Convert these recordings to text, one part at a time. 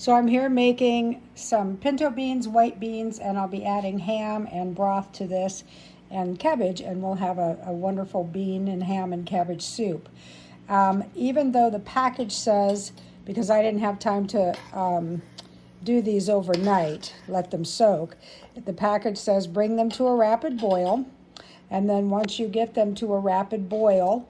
So I'm here making some pinto beans, white beans, and I'll be adding ham and broth to this and cabbage, and we'll have a wonderful bean and ham and cabbage soup. Even though the package says, because I didn't have time to do these overnight, let them soak, the package says bring them to a rapid boil, and then once you get them to a rapid boil,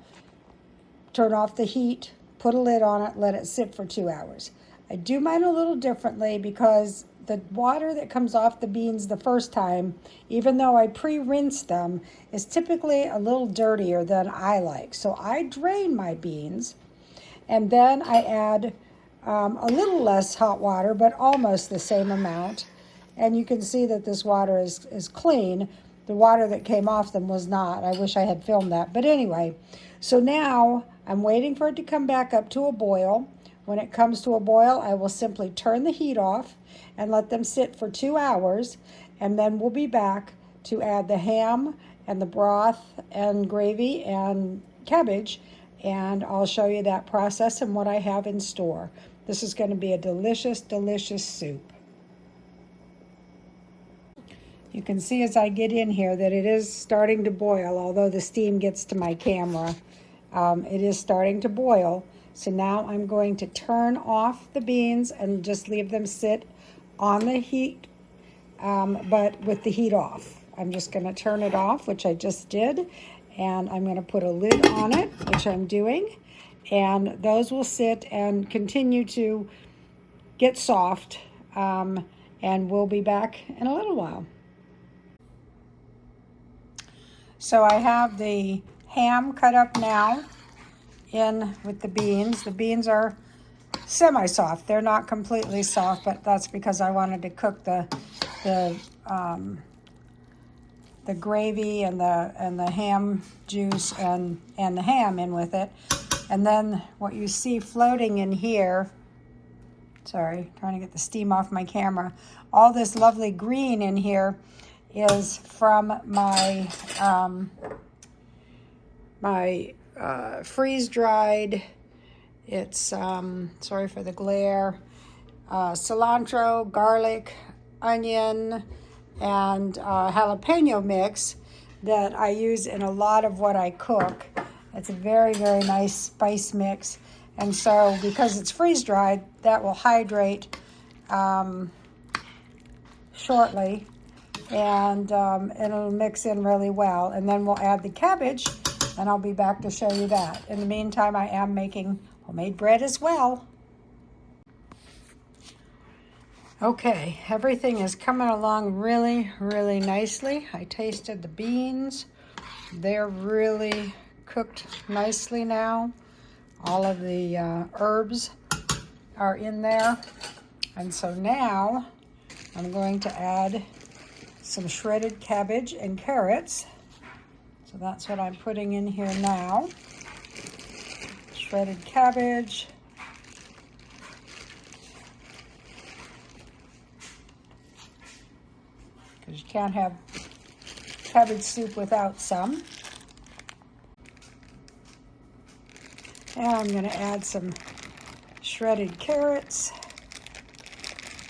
turn off the heat, put a lid on it, let it sit for 2 hours. I do mine a little differently because the water that comes off the beans the first time, even though I pre-rinse them, is typically a little dirtier than I like. So I drain my beans and then I add a little less hot water, but almost the same amount. And you can see that this water is clean. The water that came off them was not. I wish I had filmed that. But anyway, so now I'm waiting for it to come back up to a boil. When it comes to a boil, I will simply turn the heat off and let them sit for 2 hours, and then we'll be back to add the ham and the broth and gravy and cabbage, and I'll show you that process and what I have in store. This is going to be a delicious, delicious soup. You can see as I get in here that it is starting to boil, although the steam gets to my camera. It is starting to boil. So now I'm going to turn off the beans and just leave them sit on the heat, but with the heat off. I'm just going to turn it off, which I just did, and I'm going to put a lid on it, which I'm doing, and those will sit and continue to get soft, and we'll be back in a little while. So I have the ham cut up now in with the beans. The beans are semi-soft. They're not completely soft, but that's because I wanted to cook the gravy and the ham juice and the ham in with it. And then what you see floating in here, sorry, trying to get the steam off my camera, all this lovely green in here is from my freeze-dried, it's, sorry for the glare, cilantro, garlic, onion, and jalapeno mix that I use in a lot of what I cook. It's a very, very nice spice mix. And so because it's freeze-dried, that will hydrate shortly, and it'll mix in really well. And then we'll add the cabbage, and I'll be back to show you that. In the meantime, I am making homemade bread as well. Okay, everything is coming along really, really nicely. I tasted the beans. They're really cooked nicely now. All of the herbs are in there. And so now I'm going to add some shredded cabbage and carrots. So that's what I'm putting in here now. Shredded cabbage. Because you can't have cabbage soup without some. And I'm going to add some shredded carrots.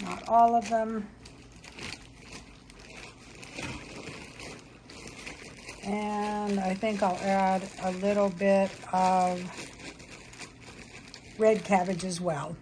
Not all of them. And I think I'll add a little bit of red cabbage as well.